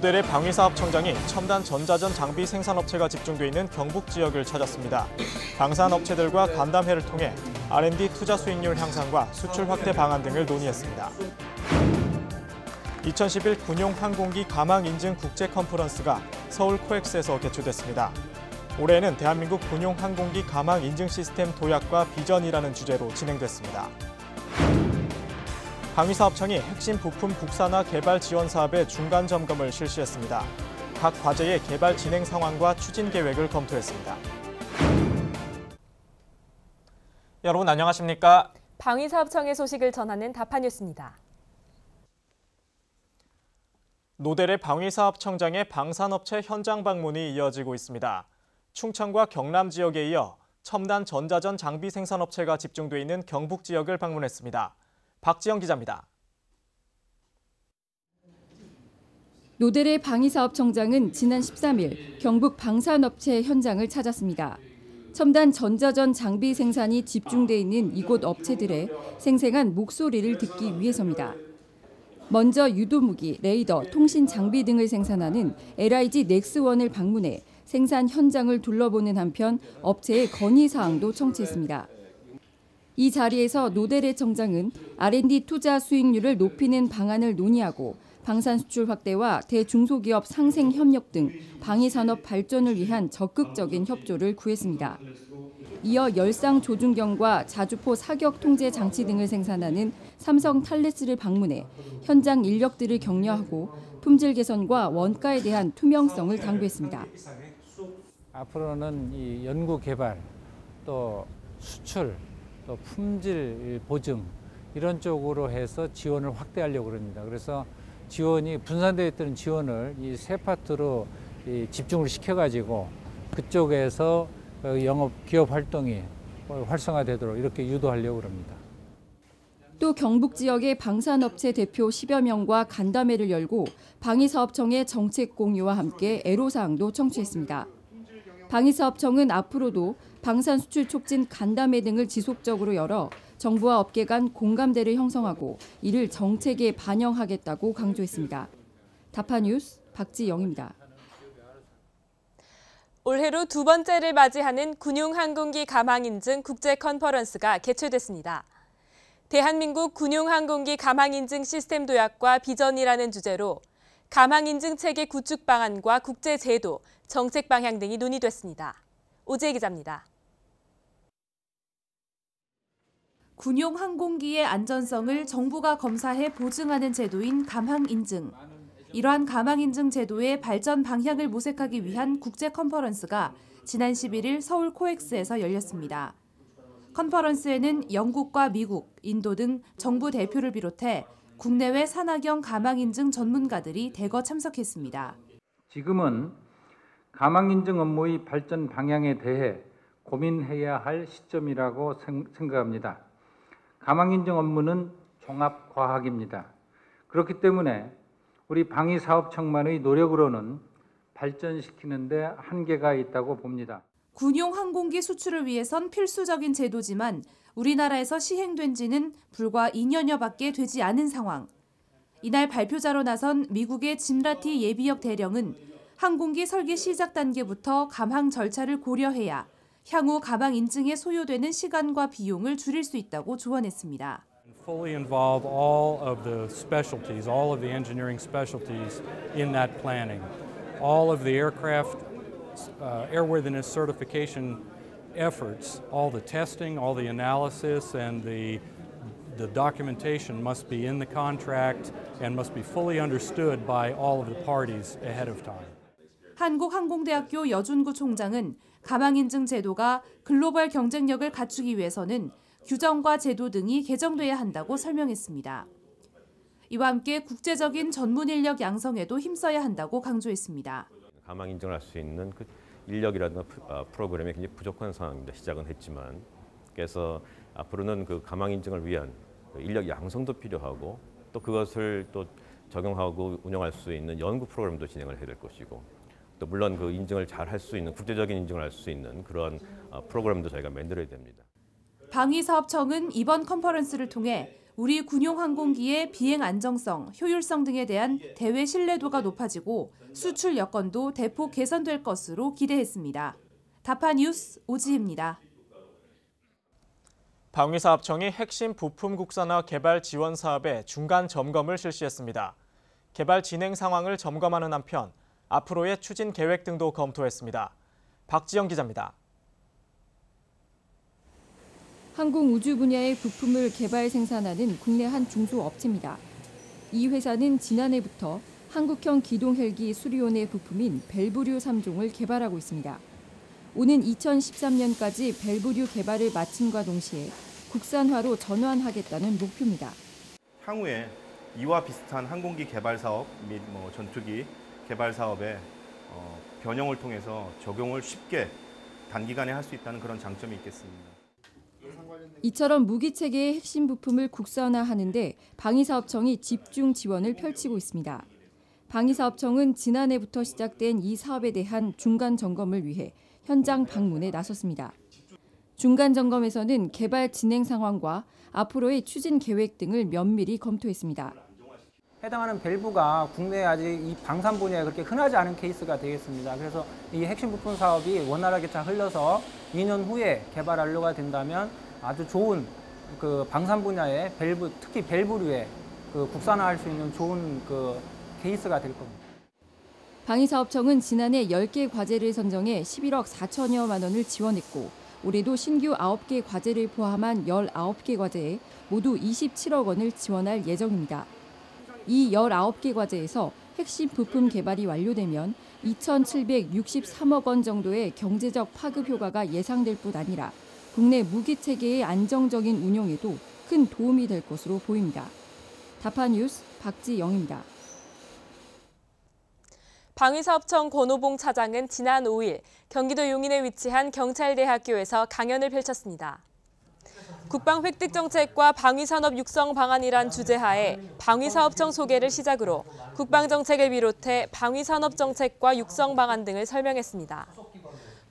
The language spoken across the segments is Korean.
노델의 방위사업청장이 첨단 전자전 장비 생산업체가 집중돼 있는 경북 지역을 찾았습니다. 방산업체들과 간담회를 통해 R&D 투자 수익률 향상과 수출 확대 방안 등을 논의했습니다. 2011 군용 항공기 가망 인증 국제 컨퍼런스가 서울 코엑스에서 개최됐습니다. 올해는 대한민국 군용 항공기 가망 인증 시스템 도약과 비전이라는 주제로 진행됐습니다. 방위사업청이 핵심 부품 국산화 개발 지원 사업의 중간 점검을 실시했습니다. 각 과제의 개발 진행 상황과 추진 계획을 검토했습니다. 여러분 안녕하십니까? 방위사업청의 소식을 전하는 다파뉴스입니다. 노델의 방위사업청장의 방산업체 현장 방문이 이어지고 있습니다. 충청과 경남 지역에 이어 첨단 전자전 장비 생산업체가 집중돼 있는 경북 지역을 방문했습니다. 박지영 기자입니다. 노델의 방위사업청장은 지난 13일 경북 방산업체 현장을 찾았습니다. 첨단 전자전 장비 생산이 집중돼 있는 이곳 업체들의 생생한 목소리를 듣기 위해서입니다. 먼저 유도무기, 레이더, 통신 장비 등을 생산하는 LIG 넥스원을 방문해 생산 현장을 둘러보는 한편 업체의 건의사항도 청취했습니다. 이 자리에서 노델의 청장은 R&D 투자 수익률을 높이는 방안을 논의하고 방산 수출 확대와 대중소기업 상생 협력 등 방위산업 발전을 위한 적극적인 협조를 구했습니다. 이어 열상 조준경과 자주포 사격 통제 장치 등을 생산하는 삼성 탈레스를 방문해 현장 인력들을 격려하고 품질 개선과 원가에 대한 투명성을 당부했습니다. 앞으로는 이 연구 개발, 또 수출, 또 품질 보증 이런 쪽으로 해서 지원을 확대하려고 합니다. 그래서 지원이 분산되어 있던 지원을 이 세 파트로 집중을 시켜가지고 그쪽에서 영업 기업 활동이 활성화되도록 이렇게 유도하려고 합니다. 또 경북 지역의 방산업체 대표 10여 명과 간담회를 열고 방위사업청의 정책 공유와 함께 애로사항도 청취했습니다. 방위사업청은 앞으로도 방산 수출 촉진 간담회 등을 지속적으로 열어 정부와 업계 간 공감대를 형성하고 이를 정책에 반영하겠다고 강조했습니다. 다파뉴스 박지영입니다. 올해로 두 번째를 맞이하는 군용항공기 가망인증 국제 컨퍼런스가 개최됐습니다. 대한민국 군용항공기 가망인증 시스템 도약과 비전이라는 주제로 가망인증 체계 구축 방안과 국제 제도, 정책 방향 등이 논의됐습니다. 오지혜 기자입니다. 군용 항공기의 안전성을 정부가 검사해 보증하는 제도인 가망인증. 이러한 가망인증 제도의 발전 방향을 모색하기 위한 국제 컨퍼런스가 지난 11일 서울 코엑스에서 열렸습니다. 컨퍼런스에는 영국과 미국, 인도 등 정부 대표를 비롯해 국내외 산하경 가망인증 전문가들이 대거 참석했습니다. 지금은 가망인증 업무의 발전 방향에 대해 고민해야 할 시점이라고 생각합니다. 가망인증 업무는 종합과학입니다. 그렇기 때문에 우리 방위사업청만의 노력으로는 발전시키는 데 한계가 있다고 봅니다. 군용 항공기 수출을 위해선 필수적인 제도지만 우리나라에서 시행된 지는 불과 2년여밖에 되지 않은 상황. 이날 발표자로 나선 미국의 짐 라티 예비역 대령은 항공기 설계 시작 단계부터 감항 절차를 고려해야 향후 가망 인증에 소요되는 시간과 비용을 줄일 수 있다고 조언했습니다. Fully involve all of the specialties, all of the engineering specialties in that planning. All of the aircraft airworthiness certification efforts, all the testing, all the analysis and the documentation must be in the contract and must be fully understood by all of the parties ahead of time. 한국항공대학교 여준구 총장은 가망인증 제도가 글로벌 경쟁력을 갖추기 위해서는 규정과 제도 등이 개정돼야 한다고 설명했습니다. 이와 함께 국제적인 전문 인력 양성에도 힘써야 한다고 강조했습니다. 가망 인증을 할 수 있는 그 인력이라든가 프로그램이 굉장히 부족한 상황입니다. 시작은 했지만. 그래서 앞으로는 그 가망 인증을 위한 인력 양성도 필요하고 또 그것을 또 적용하고 운영할 수 있는 연구 프로그램도 진행을 해야 될 것이고 또 물론 그 인증을 잘 할 수 있는 국제적인 인증을 할 수 있는 그런 프로그램도 저희가 만들어야 됩니다. 방위사업청은 이번 컨퍼런스를 통해 우리 군용 항공기의 비행 안정성, 효율성 등에 대한 대외 신뢰도가 높아지고 수출 여건도 대폭 개선될 것으로 기대했습니다. 다파 뉴스 오지희입니다. 방위사업청이 핵심 부품 국산화 개발 지원 사업의 중간 점검을 실시했습니다. 개발 진행 상황을 점검하는 한편 앞으로의 추진 계획 등도 검토했습니다. 박지영 기자입니다. 항공우주 분야의 부품을 개발 생산하는 국내 한 중소업체입니다. 이 회사는 지난해부터 한국형 기동 헬기 수리온의 부품인 밸브류 3종을 개발하고 있습니다. 오는 2013년까지 밸브류 개발을 마침과 동시에 국산화로 전환하겠다는 목표입니다. 향후에 이와 비슷한 항공기 개발 사업 및 전투기 개발 사업에 변형을 통해서 적용을 쉽게 단기간에 할 수 있다는 그런 장점이 있겠습니다. 이처럼 무기체계의 핵심 부품을 국산화하는 데 방위사업청이 집중 지원을 펼치고 있습니다. 방위사업청은 지난해부터 시작된 이 사업에 대한 중간 점검을 위해 현장 방문에 나섰습니다. 중간 점검에서는 개발 진행 상황과 앞으로의 추진 계획 등을 면밀히 검토했습니다. 해당하는 밸브가 국내에 아직 이 방산 분야에 그렇게 흔하지 않은 케이스가 되겠습니다. 그래서 이 핵심 부품 사업이 원활하게 잘 흘러서 2년 후에 개발 완료가 된다면 아주 좋은 그 방산 분야의 밸브, 특히 밸브류에 그 국산화할 수 있는 좋은 그 케이스가 될 겁니다. 방위사업청은 지난해 10개 과제를 선정해 11억 4천여만 원을 지원했고 올해도 신규 9개 과제를 포함한 19개 과제에 모두 27억 원을 지원할 예정입니다. 이 19개 과제에서 핵심 부품 개발이 완료되면 2,763억 원 정도의 경제적 파급 효과가 예상될 뿐 아니라 국내 무기체계의 안정적인 운용에도 큰 도움이 될 것으로 보입니다. 다파 뉴스 박지영입니다. 방위사업청 권오봉 차장은 지난 5일 경기도 용인에 위치한 경찰대학교에서 강연을 펼쳤습니다. 국방 획득 정책과 방위산업 육성 방안이란 주제하에 방위사업청 소개를 시작으로 국방 정책을 비롯해 방위산업 정책과 육성 방안 등을 설명했습니다.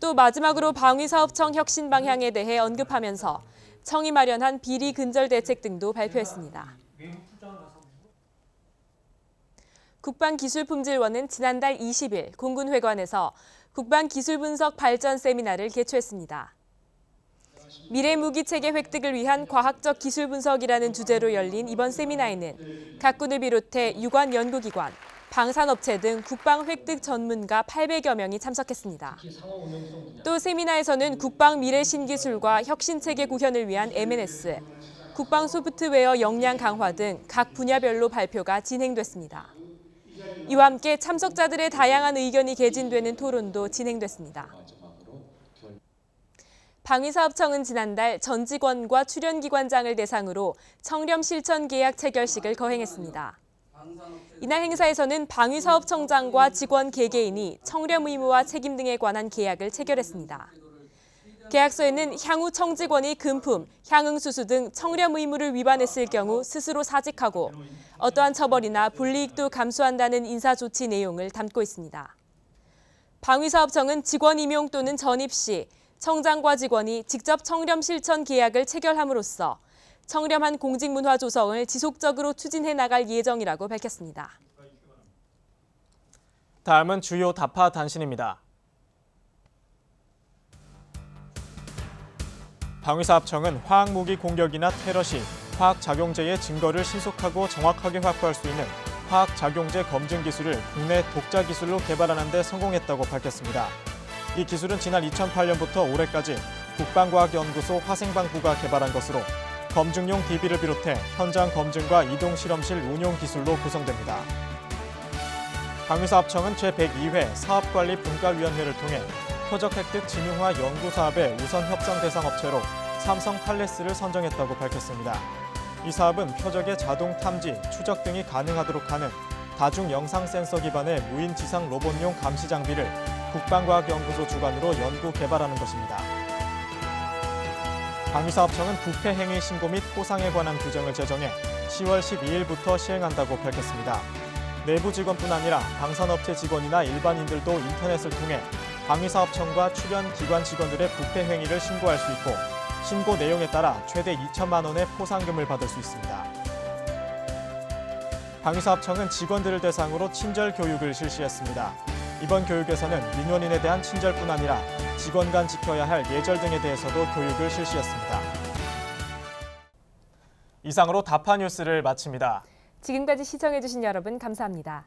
또 마지막으로 방위사업청 혁신 방향에 대해 언급하면서 청이 마련한 비리 근절 대책 등도 발표했습니다. 국방기술품질원은 지난달 20일 공군회관에서 국방기술분석 발전 세미나를 개최했습니다. 미래무기체계 획득을 위한 과학적 기술 분석이라는 주제로 열린 이번 세미나에는 각군을 비롯해 유관 연구기관, 방산업체 등 국방 획득 전문가 800여 명이 참석했습니다. 또 세미나에서는 국방 미래 신기술과 혁신체계 구현을 위한 M&S, 국방 소프트웨어 역량 강화 등 각 분야별로 발표가 진행됐습니다. 이와 함께 참석자들의 다양한 의견이 개진되는 토론도 진행됐습니다. 방위사업청은 지난달 전 직원과 출연기관장을 대상으로 청렴 실천 계약 체결식을 거행했습니다. 이날 행사에서는 방위사업청장과 직원 개개인이 청렴 의무와 책임 등에 관한 계약을 체결했습니다. 계약서에는 향후 청직원이 금품, 향응수수 등 청렴 의무를 위반했을 경우 스스로 사직하고 어떠한 처벌이나 불이익도 감수한다는 인사조치 내용을 담고 있습니다. 방위사업청은 직원 임용 또는 전입 시 청장과 직원이 직접 청렴 실천 계약을 체결함으로써 청렴한 공직문화 조성을 지속적으로 추진해 나갈 예정이라고 밝혔습니다. 다음은 주요 다파 단신입니다. 방위사업청은 화학무기 공격이나 테러 시 화학작용제의 증거를 신속하고 정확하게 확보할 수 있는 화학작용제 검증 기술을 국내 독자 기술로 개발하는 데 성공했다고 밝혔습니다. 이 기술은 지난 2008년부터 올해까지 국방과학연구소 화생방부가 개발한 것으로 검증용 DB를 비롯해 현장 검증과 이동 실험실 운용 기술로 구성됩니다. 방위사업청은 제102회 사업관리 분과위원회를 통해 표적 획득 진흥화 연구 사업의 우선 협상 대상 업체로 삼성 탈레스를 선정했다고 밝혔습니다. 이 사업은 표적의 자동 탐지, 추적 등이 가능하도록 하는 다중 영상 센서 기반의 무인 지상 로봇용 감시 장비를 국방과학연구소 주관으로 연구 개발하는 것입니다. 방위사업청은 부패 행위 신고 및 포상에 관한 규정을 제정해 10월 12일부터 시행한다고 밝혔습니다. 내부 직원뿐 아니라 방산업체 직원이나 일반인들도 인터넷을 통해 방위사업청과 출연 기관 직원들의 부패 행위를 신고할 수 있고 신고 내용에 따라 최대 2천만 원의 포상금을 받을 수 있습니다. 방위사업청은 직원들을 대상으로 친절 교육을 실시했습니다. 이번 교육에서는 민원인에 대한 친절뿐 아니라 직원 간 지켜야 할 예절 등에 대해서도 교육을 실시했습니다. 이상으로 다파 뉴스를 마칩니다. 지금까지 시청해주신 여러분 감사합니다.